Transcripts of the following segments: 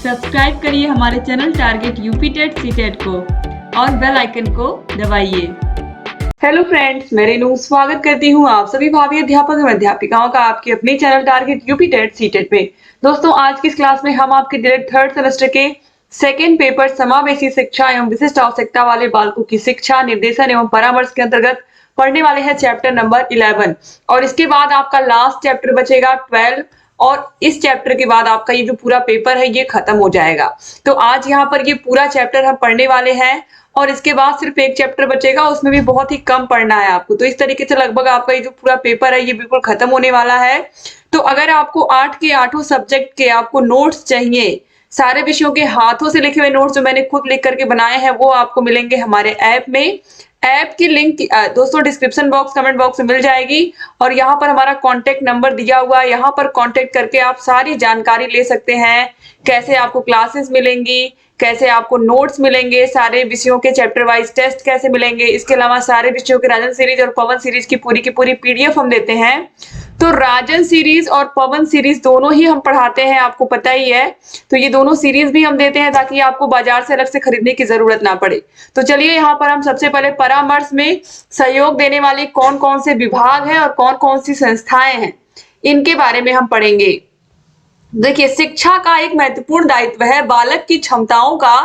Subscribe करिए हमारे channel target UP TET CTET को और बेल आइकन को दबाइए। हेलो फ्रेंड्स, मैं रेनू स्वागत करती हूँ आप सभी भावी अध्यापक एवं अध्यापिकाओं का आपके अपने channel target UP TET CTET में। दोस्तों, आज की इस क्लास में हम आपके डायरेक्ट थर्ड सेमेस्टर के सेकेंड पेपर समावेशी शिक्षा एवं विशिष्ट आवश्यकता वाले बालकों की शिक्षा, निर्देशन एवं परामर्श के अंतर्गत पढ़ने वाले हैं चैप्टर नंबर 11 और इसके बाद आपका लास्ट चैप्टर बचेगा 12 और इस चैप्टर के बाद आपका ये जो पूरा पेपर है ये खत्म हो जाएगा। तो आज यहाँ पर ये पूरा चैप्टर हम पढ़ने वाले हैं और इसके बाद सिर्फ एक चैप्टर बचेगा, उसमें भी बहुत ही कम पढ़ना है आपको। तो इस तरीके से लगभग आपका ये जो पूरा पेपर है ये बिल्कुल खत्म होने वाला है। तो अगर आपको 8 के 8 सब्जेक्ट के आपको नोट्स चाहिए, सारे विषयों के हाथों से लिखे हुए नोट्स जो मैंने खुद लिख करके बनाए हैं वो आपको मिलेंगे हमारे ऐप में। ऐप की लिंक दोस्तों डिस्क्रिप्शन बॉक्स, कमेंट बॉक्स में मिल जाएगी और यहाँ पर हमारा कांटेक्ट नंबर दिया हुआ है। यहाँ पर कांटेक्ट करके आप सारी जानकारी ले सकते हैं, कैसे आपको क्लासेस मिलेंगी, कैसे आपको नोट्स मिलेंगे, सारे विषयों के चैप्टर वाइज टेस्ट कैसे मिलेंगे। इसके अलावा सारे विषयों के राजन सीरीज और पवन सीरीज की पूरी पीडीएफ हम देते हैं। तो राजन सीरीज और पवन सीरीज दोनों ही हम पढ़ाते हैं, आपको पता ही है। तो ये दोनों सीरीज भी हम देते हैं ताकि आपको बाजार से अलग से खरीदने की जरूरत ना पड़े। तो चलिए यहाँ पर हम सबसे पहले परामर्श में सहयोग देने वाले कौन कौन से विभाग हैं और कौन कौन सी संस्थाएं हैं, इनके बारे में हम पढ़ेंगे। देखिए, शिक्षा का एक महत्वपूर्ण दायित्व है बालक की क्षमताओं का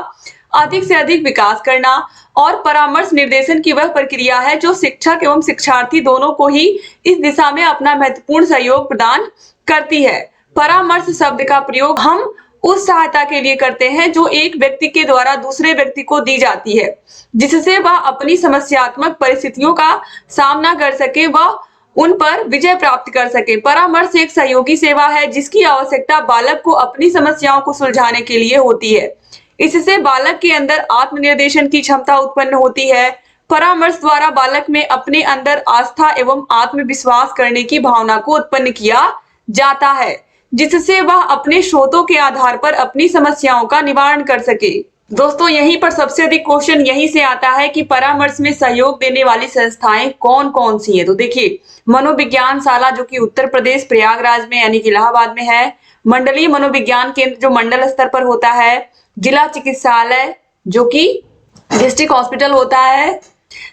अधिक से अधिक विकास करना और परामर्श निर्देशन की वह प्रक्रिया है जो शिक्षक एवं शिक्षार्थी दोनों को ही इस दिशा में अपना महत्वपूर्ण सहयोग प्रदान करती है। परामर्श शब्द का प्रयोग हम उस सहायता के लिए करते हैं जो एक व्यक्ति के द्वारा दूसरे व्यक्ति को दी जाती है, जिससे वह अपनी समस्यात्मक परिस्थितियों का सामना कर सके, वह उन पर विजय प्राप्त कर सके। परामर्श एक सहयोगी सेवा है जिसकी आवश्यकता बालक को अपनी समस्याओं को सुलझाने के लिए होती है। इससे बालक के अंदर आत्मनिर्देशन की क्षमता उत्पन्न होती है। परामर्श द्वारा बालक में अपने अंदर आस्था एवं आत्मविश्वास करने की भावना को उत्पन्न किया जाता है, जिससे वह अपने स्रोतों के आधार पर अपनी समस्याओं का निवारण कर सके। दोस्तों, यहीं पर सबसे अधिक क्वेश्चन यहीं से आता है कि परामर्श में सहयोग देने वाली संस्थाएं कौन कौन सी है। तो देखिए, मनोविज्ञान शाला जो कि उत्तर प्रदेश प्रयागराज में यानी कि इलाहाबाद में है, मंडलीय मनोविज्ञान केंद्र जो मंडल स्तर पर होता है, जिला चिकित्सालय जो कि डिस्ट्रिक्ट हॉस्पिटल होता है,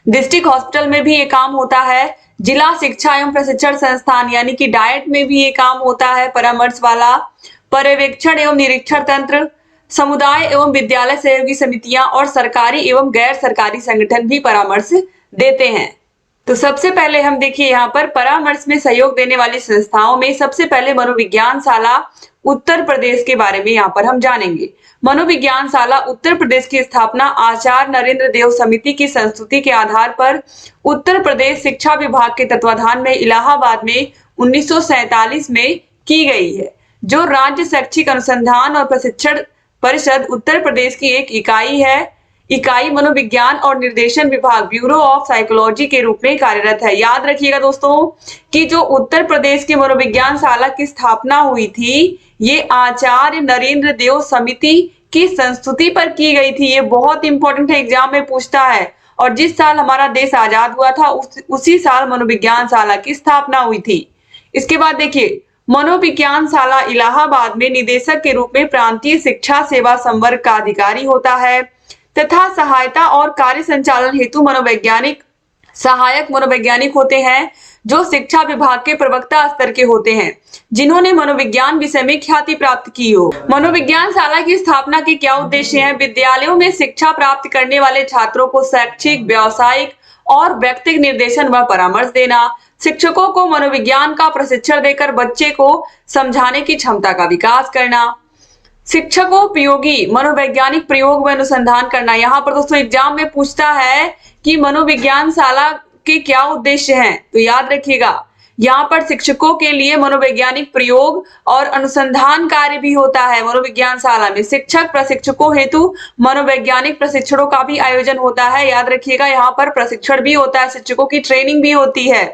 डिस्ट्रिक्ट हॉस्पिटल में भी ये काम होता है, जिला शिक्षा एवं प्रशिक्षण संस्थान यानी कि डाइट में भी ये काम होता है परामर्श वाला, पर्यवेक्षण एवं निरीक्षण तंत्र, समुदाय एवं विद्यालय सहयोगी समितियां और सरकारी एवं गैर सरकारी संगठन भी परामर्श देते हैं। तो सबसे पहले हम देखिए यहाँ पर परामर्श में सहयोग देने वाली संस्थाओं में सबसे पहले मनोविज्ञान शाला उत्तर प्रदेश के बारे में यहाँ पर हम जानेंगे। मनोविज्ञान शाला उत्तर प्रदेश की स्थापना आचार्य नरेंद्र देव समिति की संस्तुति के आधार पर उत्तर प्रदेश शिक्षा विभाग के तत्वाधान में इलाहाबाद में 1947 में की गई है, जो राज्य शैक्षिक अनुसंधान और प्रशिक्षण परिषद उत्तर प्रदेश की एक इकाई है। इकाई मनोविज्ञान और निर्देशन विभाग ब्यूरो ऑफ साइकोलॉजी के रूप में कार्यरत है। याद रखिएगा दोस्तों कि जो उत्तर प्रदेश के मनोविज्ञान शाला की स्थापना हुई थी ये आचार्य नरेंद्र देव समिति की संस्तुति पर की गई थी। ये बहुत इंपॉर्टेंट है, एग्जाम में पूछता है। और जिस साल हमारा देश आजाद हुआ था उसी साल मनोविज्ञान शाला की स्थापना हुई थी। इसके बाद देखिए, मनोविज्ञान शाला इलाहाबाद में निदेशक के रूप में प्रांतीय शिक्षा सेवा संवर्ग का अधिकारी होता है तथा सहायता और कार्य संचालन हेतु मनोवैज्ञानिक सहायक मनोवैज्ञानिक होते हैं, जो शिक्षा विभाग के प्रवक्ता स्तर के होते हैं, जिन्होंने मनोविज्ञान विषय में ख्याति प्राप्त की हो। मनोविज्ञान शाला की स्थापना के क्या उद्देश्य हैं? विद्यालयों में शिक्षा प्राप्त करने वाले छात्रों को शैक्षिक, व्यावसायिक और व्यक्तिगत निर्देशन व परामर्श देना, शिक्षकों को मनोविज्ञान का प्रशिक्षण देकर बच्चे को समझाने की क्षमता का विकास करना, शिक्षकोपयोगी मनोवैज्ञानिक प्रयोग व अनुसंधान करना। यहाँ पर दोस्तों एग्जाम में पूछता है कि मनोविज्ञान शाला के क्या उद्देश्य हैं, तो याद रखिएगा यहाँ पर शिक्षकों के लिए मनोवैज्ञानिक प्रयोग और अनुसंधान कार्य भी होता है। मनोविज्ञान शाला में शिक्षक प्रशिक्षकों हेतु मनोवैज्ञानिक प्रशिक्षणों का भी आयोजन होता है। याद रखिएगा यहाँ पर प्रशिक्षण भी होता है, शिक्षकों की ट्रेनिंग भी होती है।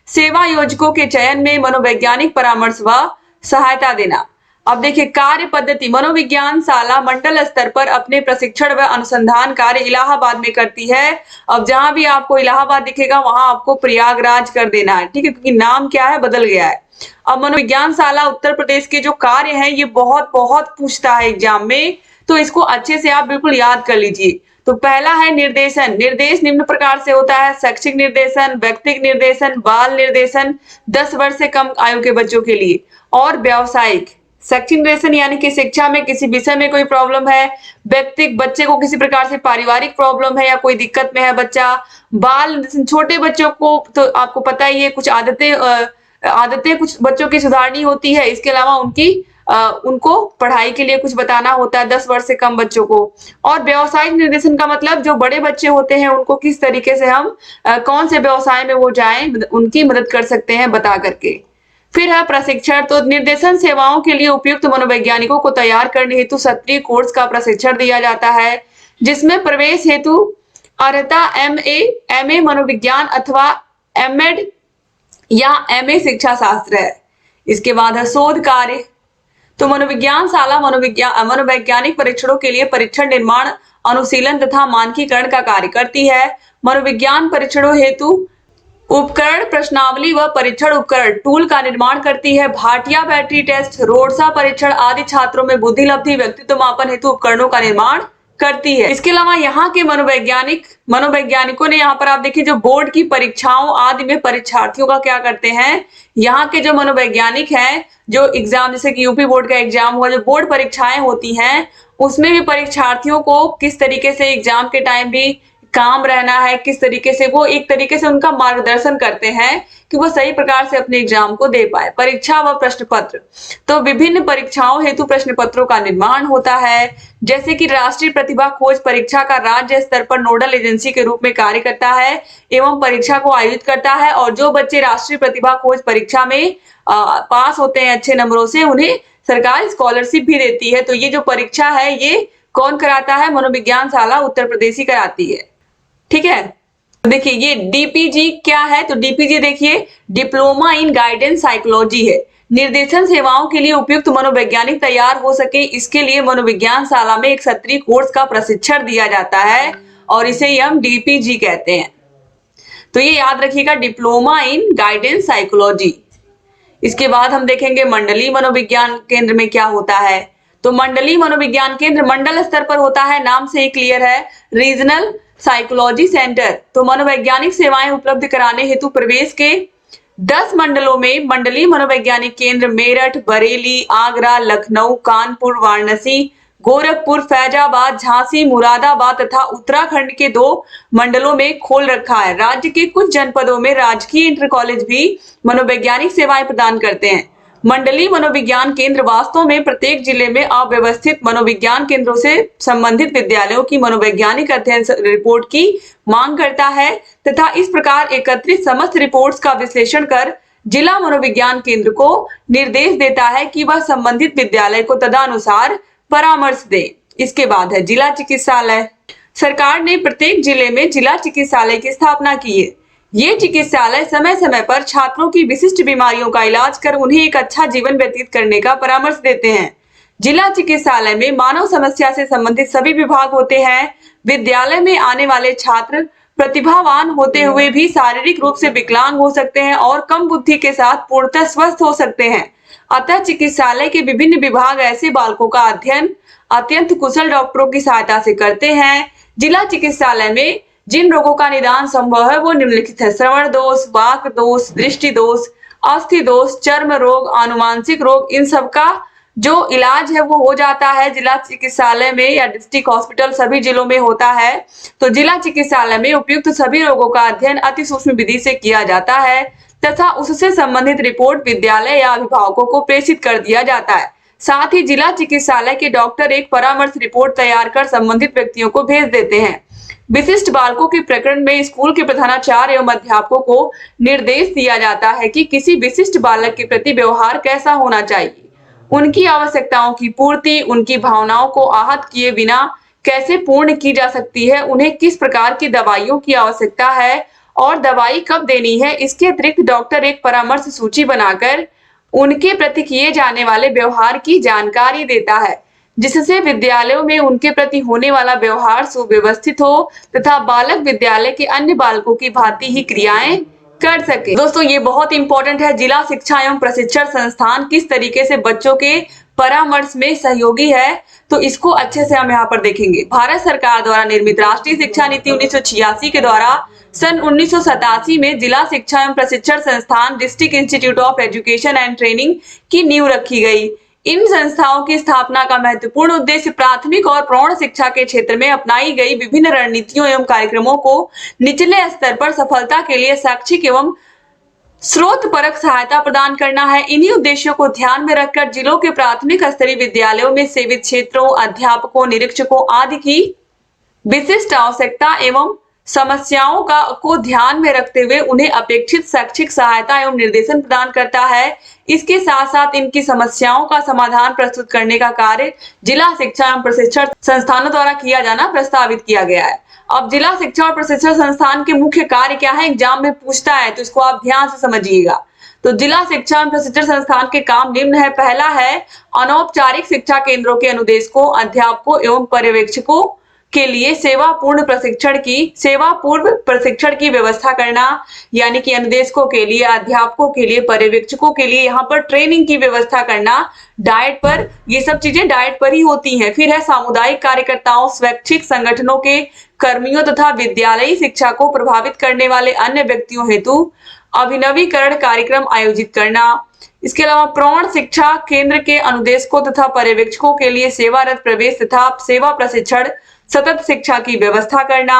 सेवा योजकों के चयन में मनोवैज्ञानिक परामर्श व सहायता देना। अब देखिए, कार्य पद्धति मनोविज्ञान शाला मंडल स्तर पर अपने प्रशिक्षण व अनुसंधान कार्य इलाहाबाद में करती है। अब जहां भी आपको इलाहाबाद दिखेगा वहां आपको प्रयागराज कर देना है, ठीक है, क्योंकि नाम क्या है, बदल गया है। अब मनोविज्ञान शाला उत्तर प्रदेश के जो कार्य हैं ये बहुत बहुत पूछता है एग्जाम में, तो इसको अच्छे से आप बिल्कुल याद कर लीजिए। तो पहला है निर्देशन। निर्देश निम्न प्रकार से होता है: शैक्षिक निर्देशन, व्यक्तिगत निर्देशन, बाल निर्देशन 10 वर्ष से कम आयु के बच्चों के लिए, और व्यावसायिक। शैक्षिक निर्देशन यानी कि शिक्षा में किसी विषय में कोई प्रॉब्लम है, व्यक्तिगत बच्चे को किसी प्रकार से पारिवारिक प्रॉब्लम है या कोई दिक्कत में है बच्चा। बाल निर्देशन छोटे बच्चों को तो आपको पता ही है, कुछ आदतें कुछ बच्चों की सुधारनी होती है, इसके अलावा उनको पढ़ाई के लिए कुछ बताना होता है 10 वर्ष से कम बच्चों को। और व्यावसायिक निर्देशन का मतलब जो बड़े बच्चे होते हैं उनको किस तरीके से हम कौन से व्यवसाय में वो जाएं, उनकी मदद कर सकते हैं बता करके। फिर है प्रशिक्षण। तो निर्देशन सेवाओं के लिए उपयुक्त मनोवैज्ञानिकों को तैयार करने हेतु सत्रीय कोर्स का प्रशिक्षण दिया जाता है, जिसमें प्रवेश हेतु अर्हता एमए मनोविज्ञान अथवा एमएड या एमए शिक्षा शास्त्र है। इसके बाद है शोध कार्य। तो मनोविज्ञान शाला मनोवैज्ञानिक परीक्षणों के लिए परीक्षण निर्माण, अनुशीलन तथा मानकीकरण का कार्य करती है। मनोविज्ञान परीक्षणों हेतु उपकरण, प्रश्नावली व परीक्षण उपकरण टूल का निर्माण करती है। भाटिया बैटरी टेस्ट, रोडसा परीक्षण आदि छात्रों में बुद्धिलब्धि, व्यक्तित्व मापन हेतु उपकरणों का निर्माण करती है। इसके अलावा यहाँ के मनोवैज्ञानिकों ने, यहाँ पर आप देखिए, जो बोर्ड की परीक्षाओं आदि में परीक्षार्थियों का क्या करते हैं, यहाँ के जो मनोवैज्ञानिक हैं, जो एग्जाम जैसे कि यूपी बोर्ड का एग्जाम हुआ, जो बोर्ड परीक्षाएं होती हैं उसमें भी परीक्षार्थियों को किस तरीके से एग्जाम के टाइम भी काम रहना है, किस तरीके से वो एक तरीके से उनका मार्गदर्शन करते हैं कि वो सही प्रकार से अपने एग्जाम को दे पाए। परीक्षा व प्रश्न पत्र। तो विभिन्न परीक्षाओं हेतु प्रश्न पत्रों का निर्माण होता है, जैसे कि राष्ट्रीय प्रतिभा खोज परीक्षा का राज्य स्तर पर नोडल एजेंसी के रूप में कार्य करता है एवं परीक्षा को आयोजित करता है। और जो बच्चे राष्ट्रीय प्रतिभा खोज परीक्षा में पास होते हैं अच्छे नंबरों से, उन्हें सरकार स्कॉलरशिप भी देती है। तो ये जो परीक्षा है ये कौन कराता है? मनोविज्ञान शाला उत्तर प्रदेश ही कराती है, ठीक है। तो देखिए ये डीपीजी क्या है, तो डीपीजी देखिए डिप्लोमा इन गाइडेंस साइकोलॉजी है। निर्देशन सेवाओं के लिए उपयुक्त मनोवैज्ञानिक तैयार हो सके, इसके लिए मनोविज्ञान शाला में एक सत्रीय कोर्स का प्रशिक्षण दिया जाता है और इसे हम डीपीजी कहते हैं। तो ये याद रखिएगा, डिप्लोमा इन गाइडेंस साइकोलॉजी। इसके बाद हम देखेंगे मंडलीय मनोविज्ञान केंद्र में क्या होता है। तो मंडलीय मनोविज्ञान केंद्र मंडल स्तर पर होता है, नाम से ही क्लियर है, रीजनल साइकोलॉजी सेंटर। तो मनोवैज्ञानिक सेवाएं उपलब्ध कराने हेतु प्रदेश के 10 मंडलों में मंडलीय मनोवैज्ञानिक केंद्र मेरठ, बरेली, आगरा, लखनऊ, कानपुर, वाराणसी, गोरखपुर, फैजाबाद, झांसी, मुरादाबाद तथा उत्तराखंड के 2 मंडलों में खोल रखा है। राज्य के कुछ जनपदों में राजकीय इंटर कॉलेज भी मनोवैज्ञानिक सेवाएं प्रदान करते हैं। मंडलीय मनोविज्ञान केंद्र वास्तव में प्रत्येक जिले में अव्यवस्थित मनोविज्ञान केंद्रों से संबंधित विद्यालयों की मनोवैज्ञानिक अध्ययन रिपोर्ट की मांग करता है तथा इस प्रकार एकत्रित समस्त रिपोर्ट्स का विश्लेषण कर जिला मनोविज्ञान केंद्र को निर्देश देता है कि वह संबंधित विद्यालय को तदनुसार परामर्श दे। इसके बाद है जिला चिकित्सालय। सरकार ने प्रत्येक जिले में जिला चिकित्सालय की स्थापना की है। ये चिकित्सालय समय समय पर छात्रों की विशिष्ट बीमारियों का इलाज कर उन्हें एक अच्छा जीवन व्यतीत करने का परामर्श देते हैं। जिला चिकित्सालय में मानव समस्या से संबंधित सभी विभाग होते हैं। विद्यालय में आने वाले छात्र प्रतिभावान होते हुए भी शारीरिक रूप से विकलांग हो सकते हैं और कम बुद्धि के साथ पूर्णतः स्वस्थ हो सकते हैं। अतः चिकित्सालय के विभिन्न विभाग ऐसे बालकों का अध्ययन अत्यंत कुशल डॉक्टरों की सहायता से करते हैं। जिला चिकित्सालय में जिन रोगों का निदान संभव है वो निम्नलिखित है: श्रवण दोष, वाक दोष, दृष्टि दोष, अस्थि दोष, चर्म रोग, आनुवांशिक रोग, इन सब का जो इलाज है वो हो जाता है जिला चिकित्सालय में या डिस्ट्रिक्ट हॉस्पिटल सभी जिलों में होता है। तो जिला चिकित्सालय में उपयुक्त सभी रोगों का अध्ययन अति सूक्ष्म विधि से किया जाता है तथा उससे संबंधित रिपोर्ट विद्यालय या अभिभावकों को प्रेषित कर दिया जाता है। साथ ही जिला चिकित्सालय के डॉक्टर एक परामर्श रिपोर्ट तैयार कर संबंधित व्यक्तियों को भेज देते हैं। विशिष्ट बालकों के प्रकरण में स्कूल के प्रधानाचार्य एवं अध्यापकों को निर्देश दिया जाता है कि किसी विशिष्ट बालक के प्रति व्यवहार कैसा होना चाहिए, उनकी आवश्यकताओं की पूर्ति उनकी भावनाओं को आहत किए बिना कैसे पूर्ण की जा सकती है, उन्हें किस प्रकार की दवाइयों की आवश्यकता है और दवाई कब देनी है। इसके अतिरिक्त डॉक्टर एक परामर्श सूची बनाकर उनके प्रति किए जाने वाले व्यवहार की जानकारी देता है, जिससे विद्यालयों में उनके प्रति होने वाला व्यवहार सुव्यवस्थित हो तथा बालक विद्यालय के अन्य बालकों की भांति ही क्रियाएं कर सके। दोस्तों ये बहुत इंपॉर्टेंट है, जिला शिक्षा एवं प्रशिक्षण संस्थान किस तरीके से बच्चों के परामर्श में सहयोगी है, तो इसको अच्छे से हम यहाँ पर देखेंगे। भारत सरकार द्वारा निर्मित राष्ट्रीय शिक्षा नीति 1986 के द्वारा सन 1987 में जिला शिक्षा एवं प्रशिक्षण संस्थान district institute of education and training की नींव रखी गई। इन संस्थाओं की स्थापना का महत्वपूर्ण उद्देश्य प्राथमिक और प्रौढ़ शिक्षा के क्षेत्र में अपनाई गई विभिन्न रणनीतियों एवं कार्यक्रमों को निचले स्तर पर सफलता के लिए शैक्षिक एवं स्रोत परक सहायता प्रदान करना है। इन्हीं उद्देश्यों को ध्यान में रखकर जिलों के प्राथमिक स्तरीय विद्यालयों में सेवित क्षेत्रों, अध्यापकों, निरीक्षकों आदि की विशिष्ट आवश्यकता एवं समस्याओं को ध्यान में रखते हुए उन्हें अपेक्षित शैक्षिक सहायता एवं निर्देशन प्रदान करता है। इसके साथ साथ इनकी समस्याओं का समाधान प्रस्तुत करने का कार्य जिला शिक्षा एवं प्रशिक्षण संस्थानों द्वारा किया जाना प्रस्तावित किया गया है। अब जिला शिक्षा और प्रशिक्षण संस्थान के मुख्य कार्य क्या है, एग्जाम में पूछता है, तो इसको आप ध्यान से समझिएगा। तो जिला शिक्षा एवं प्रशिक्षण संस्थान के काम निम्न है। पहला है अनौपचारिक शिक्षा केंद्रों के अनुदेशकों, अध्यापकों एवं पर्यवेक्षकों के लिए सेवा पूर्व प्रशिक्षण की व्यवस्था करना, यानी कि अनुदेशकों के लिए, अध्यापकों के लिए, पर्यवेक्षकों के लिए यहाँ पर ट्रेनिंग की व्यवस्था करना डाइट पर। ये सब चीजें डाइट पर ही होती हैं। फिर है सामुदायिक कार्यकर्ताओं, स्वैच्छिक संगठनों के कर्मियों तथा विद्यालयी शिक्षा को प्रभावित करने वाले अन्य व्यक्तियों हेतु अभिनवीकरण कार्यक्रम आयोजित करना। इसके अलावा प्रौढ़ शिक्षा केंद्र के अनुदेशकों तथा पर्यवेक्षकों के लिए सेवारत प्रवेश तथा सेवा प्रशिक्षण सतत शिक्षा की व्यवस्था करना।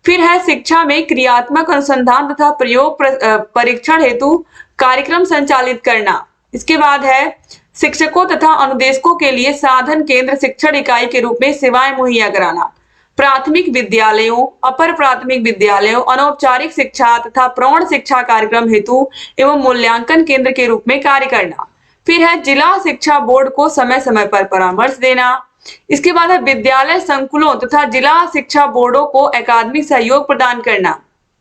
फिर है शिक्षा में क्रियात्मक अनुसंधान तथा प्रयोग परीक्षण हेतु कार्यक्रम संचालित करना। इसके बाद है शिक्षकों तथा अनुदेशकों के लिए साधन केंद्र शिक्षण इकाई के रूप में सेवाएं मुहैया कराना। प्राथमिक विद्यालयों, अपर प्राथमिक विद्यालयों, अनौपचारिक शिक्षा तथा प्रौढ़ शिक्षा कार्यक्रम हेतु एवं मूल्यांकन केंद्र के रूप में कार्य करना। फिर है जिला शिक्षा बोर्ड को समय समय पर परामर्श देना। इसके बाद है विद्यालय संकुलों तथा जिला शिक्षा बोर्डों को अकादमिक सहयोग प्रदान करना।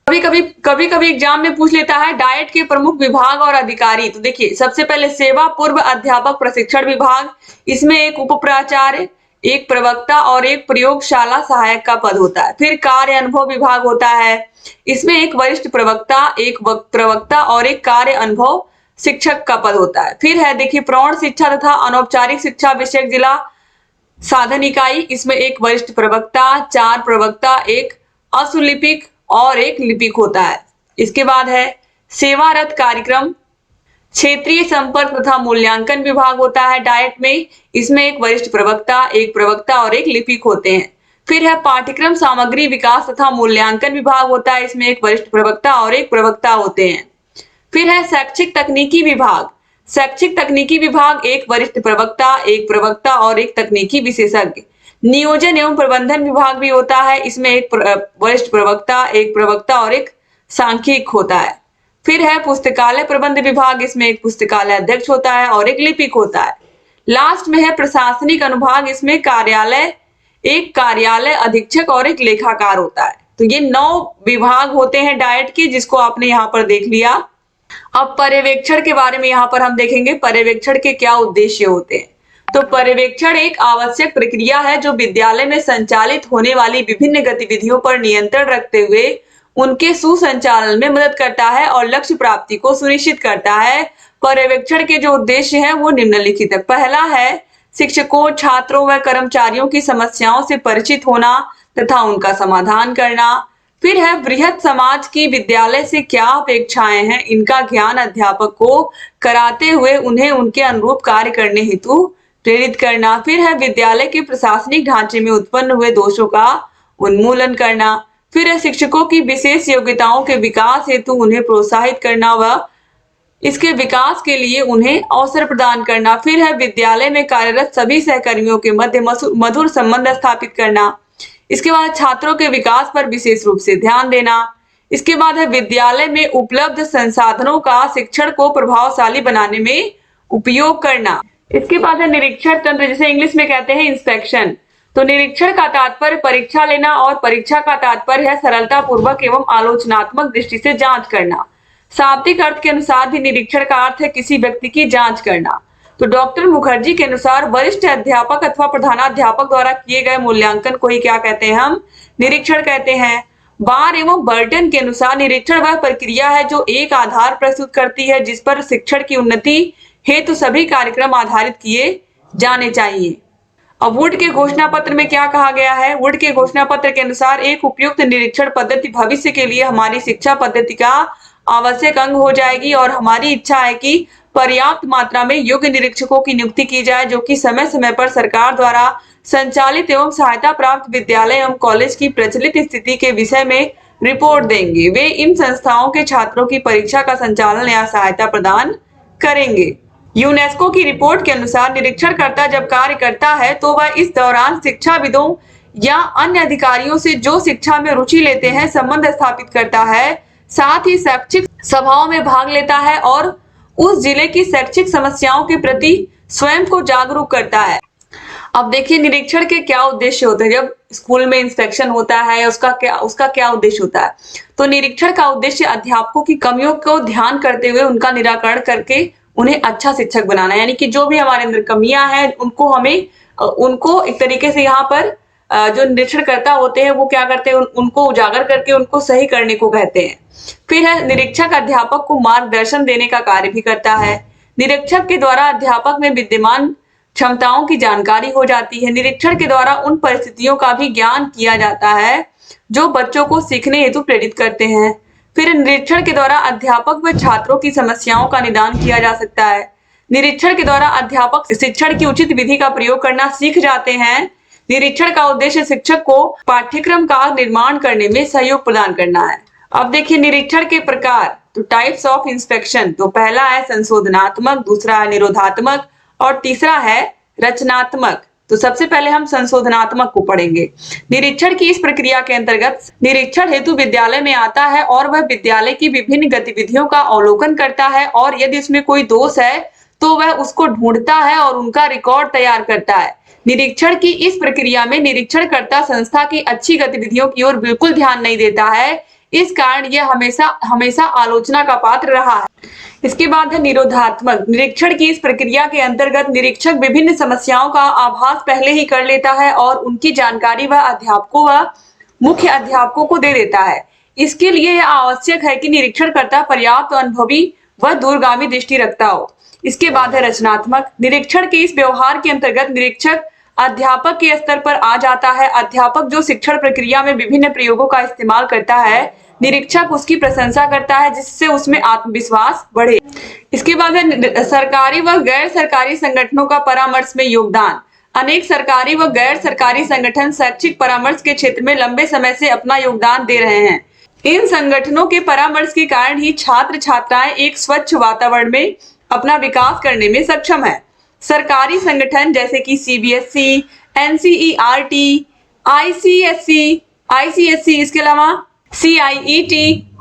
कभी कभी एग्जाम में पूछ लेता है डाइट के प्रमुख विभाग और अधिकारी। तो देखिए, सबसे पहले सेवा पूर्व अध्यापक प्रशिक्षण विभाग, इसमें एक उप प्राचार्य, एक प्रवक्ता और एक प्रयोगशाला सहायक का पद होता है। फिर कार्य अनुभव विभाग होता है, इसमें एक वरिष्ठ प्रवक्ता और एक कार्य अनुभव शिक्षक का पद होता है। फिर है देखिए प्रौढ़ शिक्षा तथा अनौपचारिक शिक्षा विषयक जिला साधन इकाई, इसमें एक वरिष्ठ प्रवक्ता, 4 प्रवक्ता, एक असुलिपिक और एक लिपिक होता है। इसके बाद है सेवारत कार्यक्रम क्षेत्रीय संपर्क तथा मूल्यांकन विभाग होता है डाइट में, इसमें एक वरिष्ठ प्रवक्ता, एक प्रवक्ता और एक लिपिक होते हैं। फिर है पाठ्यक्रम सामग्री विकास तथा मूल्यांकन विभाग होता है, इसमें एक वरिष्ठ प्रवक्ता और एक प्रवक्ता होते हैं। फिर है शैक्षिक तकनीकी विभाग, शैक्षिक तकनीकी विभाग एक वरिष्ठ प्रवक्ता, एक प्रवक्ता और एक तकनीकी विशेषज्ञ। नियोजन एवं प्रबंधन विभाग भी होता है, इसमें एक वरिष्ठ प्रवक्ता, एक प्रवक्ता और एक सांख्यिक होता है। फिर है पुस्तकालय प्रबंध विभाग, इसमें एक पुस्तकालय अध्यक्ष होता है और एक लिपिक होता है। लास्ट में है प्रशासनिक अनुभाग, इसमें एक कार्यालय अधीक्षक और एक लेखाकार होता है। तो ये 9 विभाग होते हैं डाइट के, जिसको आपने यहाँ पर देख लिया। अब पर्यवेक्षण के बारे में यहाँ पर हम देखेंगे, पर्यवेक्षण के क्या उद्देश्य होते हैं। तो पर्यवेक्षण एक आवश्यक प्रक्रिया है जो विद्यालय में संचालित होने वाली विभिन्न गतिविधियों पर नियंत्रण रखते हुए उनके सुसंचालन में मदद करता है और लक्ष्य प्राप्ति को सुनिश्चित करता है। पर्यवेक्षण के जो उद्देश्य हैं वो निम्नलिखित है। पहला है शिक्षकों, छात्रों व कर्मचारियों की समस्याओं से परिचित होना तथा उनका समाधान करना। फिर है बृहत समाज की विद्यालय से क्या अपेक्षाएं हैं, इनका ज्ञान अध्यापक को कराते हुए उन्हें उनके अनुरूप कार्य करने हेतु प्रेरित करना। फिर है विद्यालय के प्रशासनिक ढांचे में उत्पन्न हुए दोषों का उन्मूलन करना। फिर है शिक्षकों की विशेष योग्यताओं के विकास हेतु उन्हें प्रोत्साहित करना व इसके विकास के लिए उन्हें अवसर प्रदान करना। फिर है विद्यालय में कार्यरत सभी सहकर्मियों के मध्य मधुर संबंध स्थापित करना। इसके बाद छात्रों के विकास पर विशेष रूप से ध्यान देना। इसके बाद है विद्यालय में उपलब्ध संसाधनों का शिक्षण को प्रभावशाली बनाने में उपयोग करना। इसके बाद है निरीक्षण तंत्र, जिसे इंग्लिश में कहते हैं इंस्पेक्शन। तो निरीक्षण का तात्पर्य परीक्षा लेना और परीक्षा का तात्पर्य है सरलता पूर्वक एवं आलोचनात्मक दृष्टि से जांच करना। शाब्दिक अर्थ के अनुसार भी निरीक्षण का अर्थ है किसी व्यक्ति की जांच करना। तो डॉक्टर मुखर्जी के अनुसार वरिष्ठ अध्यापक अथवा प्रधानाध्यापक द्वारा किए गए मूल्यांकन को ही क्या कहते हैं, हम निरीक्षण कहते हैं। बार एवं बर्टन के अनुसार निरीक्षण वह प्रक्रिया है जो एक आधार प्रस्तुत करती है जिस पर शिक्षण की उन्नति हेतु सभी कार्यक्रम आधारित किए जाने चाहिए। अब वुड के घोषणा पत्र में क्या कहा गया है? वुड के घोषणा पत्र के अनुसार एक उपयुक्त निरीक्षण पद्धति भविष्य के लिए हमारी शिक्षा पद्धति का आवश्यक अंग हो जाएगी और हमारी इच्छा है कि पर्याप्त मात्रा में योग्य निरीक्षकों की नियुक्ति की जाए जो कि समय समय पर सरकार द्वारा संचालित एवं सहायता प्राप्त विद्यालय एवं कॉलेज की प्रचलित स्थिति के विषय में रिपोर्ट देंगे। वे इन संस्थाओं के छात्रों की परीक्षा का संचालन या सहायता प्रदान करेंगे। यूनेस्को की रिपोर्ट के अनुसार निरीक्षणकर्ता जब कार्य करता है तो वह इस दौरान शिक्षाविदों या अन्य अधिकारियों से जो शिक्षा में रुचि लेते हैं संबंध स्थापित करता है, साथ ही शैक्षिक सभाओं में भाग लेता है और उस जिले की शैक्षिक समस्याओं के प्रति स्वयं को जागरूक करता है। अब देखिए निरीक्षण के क्या उद्देश्य होते हैं। जब स्कूल में इंस्पेक्शन होता है उसका क्या उद्देश्य होता है? तो निरीक्षण का उद्देश्य अध्यापकों की कमियों को ध्यान करते हुए उनका निराकरण करके उन्हें अच्छा शिक्षक बनाना, यानी कि जो भी हमारे अंदर कमियां हैं उनको एक तरीके से यहाँ पर जो निरीक्षणकर्ता होते हैं वो क्या करते हैं, उनको उजागर करके उनको सही करने को कहते हैं। फिर है निरीक्षक अध्यापक को मार्गदर्शन देने का कार्य भी करता है। निरीक्षक के द्वारा अध्यापक में विद्यमान क्षमताओं की जानकारी हो जाती है। निरीक्षण के द्वारा उन परिस्थितियों का भी ज्ञान किया जाता है जो बच्चों को सीखने हेतु प्रेरित करते हैं। फिर निरीक्षण के द्वारा अध्यापक व छात्रों की समस्याओं का निदान किया जा सकता है। निरीक्षण के द्वारा अध्यापक शिक्षण की उचित विधि का प्रयोग करना सीख जाते हैं। निरीक्षण का उद्देश्य शिक्षक को पाठ्यक्रम का निर्माण करने में सहयोग प्रदान करना है। अब देखिए निरीक्षण के प्रकार, तो टाइप्स ऑफ इंस्पेक्शन, तो पहला है संशोधनात्मक, दूसरा है निरोधात्मक और तीसरा है रचनात्मक। तो सबसे पहले हम संशोधनात्मक को पढ़ेंगे। निरीक्षण की इस प्रक्रिया के अंतर्गत निरीक्षण हेतु विद्यालय में आता है और वह विद्यालय की विभिन्न गतिविधियों का अवलोकन करता है और यदि इसमें कोई दोष है तो वह उसको ढूंढता है और उनका रिकॉर्ड तैयार करता है। निरीक्षण की इस प्रक्रिया में निरीक्षणकर्ता संस्था की अच्छी गतिविधियों की ओर बिल्कुल ध्यान नहीं देता है, इस कारण यह हमेशा आलोचना का पात्र रहा है। इसके बाद है निरोधात्मक। निरीक्षण की इस प्रक्रिया के अंतर्गत निरीक्षक विभिन्न समस्याओं का आभास पहले ही कर लेता है और उनकी जानकारी वह अध्यापकों व मुख्य अध्यापकों को दे देता है। इसके लिए यह आवश्यक है कि निरीक्षणकर्ता पर्याप्त अनुभवी व दूरगामी दृष्टि रखता हो। इसके बाद है रचनात्मक। निरीक्षण के इस व्यवहार के अंतर्गत निरीक्षक अध्यापक के स्तर पर आ जाता है। अध्यापक जो शिक्षण प्रक्रिया में विभिन्न प्रयोगों का इस्तेमाल करता है, निरीक्षक उसकी प्रशंसा करता है जिससे उसमें आत्मविश्वास बढ़े। इसके बाद है सरकारी व गैर सरकारी संगठनों का परामर्श में योगदान। अनेक सरकारी व गैर सरकारी संगठन शैक्षिक परामर्श के क्षेत्र में लंबे समय से अपना योगदान दे रहे हैं। इन संगठनों के परामर्श के कारण ही छात्र छात्राएं एक स्वच्छ वातावरण में अपना विकास करने में सक्षम है। सरकारी संगठन जैसे कि CBSE, NCERT, ICSE, इसके अलावा CIET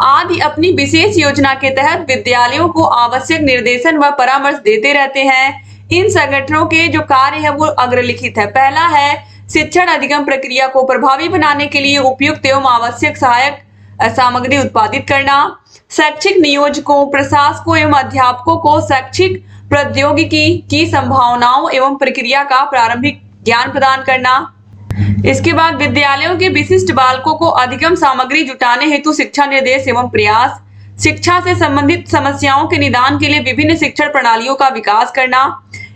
आदि अपनी विशेष योजना के तहत विद्यालयों को आवश्यक निर्देशन व परामर्श देते रहते हैं। इन संगठनों के जो कार्य है वो अग्रलिखित है। पहला है शिक्षण अधिगम प्रक्रिया को प्रभावी बनाने के लिए उपयुक्त एवं आवश्यक सहायक सामग्री उत्पादित करना, शैक्षिक नियोजकों, प्रशासकों एवं अध्यापकों को शैक्षिक प्रौद्योगिकी की संभावनाओं एवं प्रक्रिया का प्रारंभिक ज्ञान प्रदान करना। इसके बाद विद्यालयों के विशिष्ट बालकों को अधिगम सामग्री जुटाने हेतु शिक्षा निर्देश एवं प्रयास, शिक्षा से संबंधित समस्याओं के निदान के लिए विभिन्न शिक्षण प्रणालियों का विकास करना।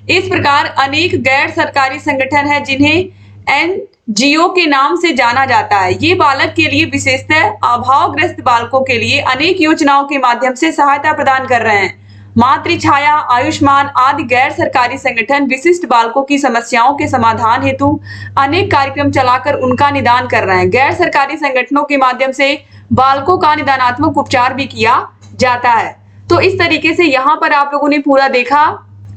इस प्रकार अनेक गैर सरकारी संगठन हैं जिन्हें NGO के नाम से जाना जाता है। ये बालक के लिए विशेषतः अभावग्रस्त बालकों के लिए अनेक योजनाओं के माध्यम से सहायता प्रदान कर रहे हैं। मातृछाया, आयुष्मान आदि गैर सरकारी संगठन विशिष्ट बालकों की समस्याओं के समाधान हेतु अनेक कार्यक्रम चलाकर उनका निदान कर रहे हैं। गैर सरकारी संगठनों के माध्यम से बालकों का निदानात्मक उपचार भी किया जाता है। तो इस तरीके से यहाँ पर आप लोगों ने पूरा देखा।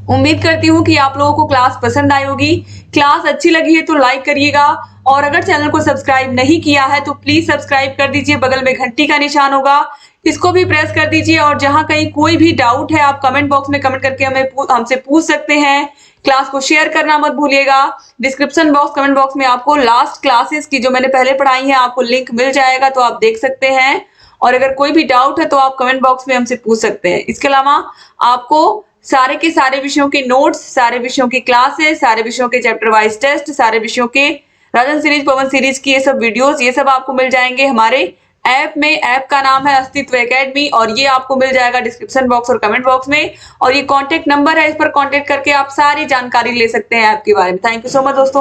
उम्मीद करती हूँ कि आप लोगों को क्लास पसंद आई होगी। क्लास अच्छी लगी है तो लाइक करिएगा और अगर चैनल को सब्सक्राइब नहीं किया है तो प्लीज सब्सक्राइब कर दीजिए। बगल में घंटी का निशान होगा, इसको भी प्रेस कर दीजिए। और जहां कहीं कोई भी डाउट है आप कमेंट बॉक्स में कमेंट करके हमसे पूछ सकते हैं। क्लास को शेयर करना मत भूलिएगा। डिस्क्रिप्शन बॉक्स, कमेंट बॉक्स में आपको लास्ट क्लासेस की जो मैंने पहले पढ़ाई है आपको लिंक मिल जाएगा, तो आप देख सकते हैं। और अगर कोई भी डाउट है तो आप कमेंट बॉक्स में हमसे पूछ सकते हैं। इसके अलावा आपको सारे के सारे विषयों के नोट्स, सारे विषयों की क्लासेस, सारे विषयों के चैप्टर वाइज टेस्ट, सारे विषयों के राजन सीरीज, पवन सीरीज की ये सब वीडियोस, ये सब आपको मिल जाएंगे हमारे ऐप में। ऐप का नाम है अस्तित्व एकेडमी और ये आपको मिल जाएगा डिस्क्रिप्शन बॉक्स और कमेंट बॉक्स में। और ये कॉन्टेक्ट नंबर है, इस पर कॉन्टेक्ट करके आप सारी जानकारी ले सकते हैं ऐप के बारे में। थैंक यू सो मच दोस्तों।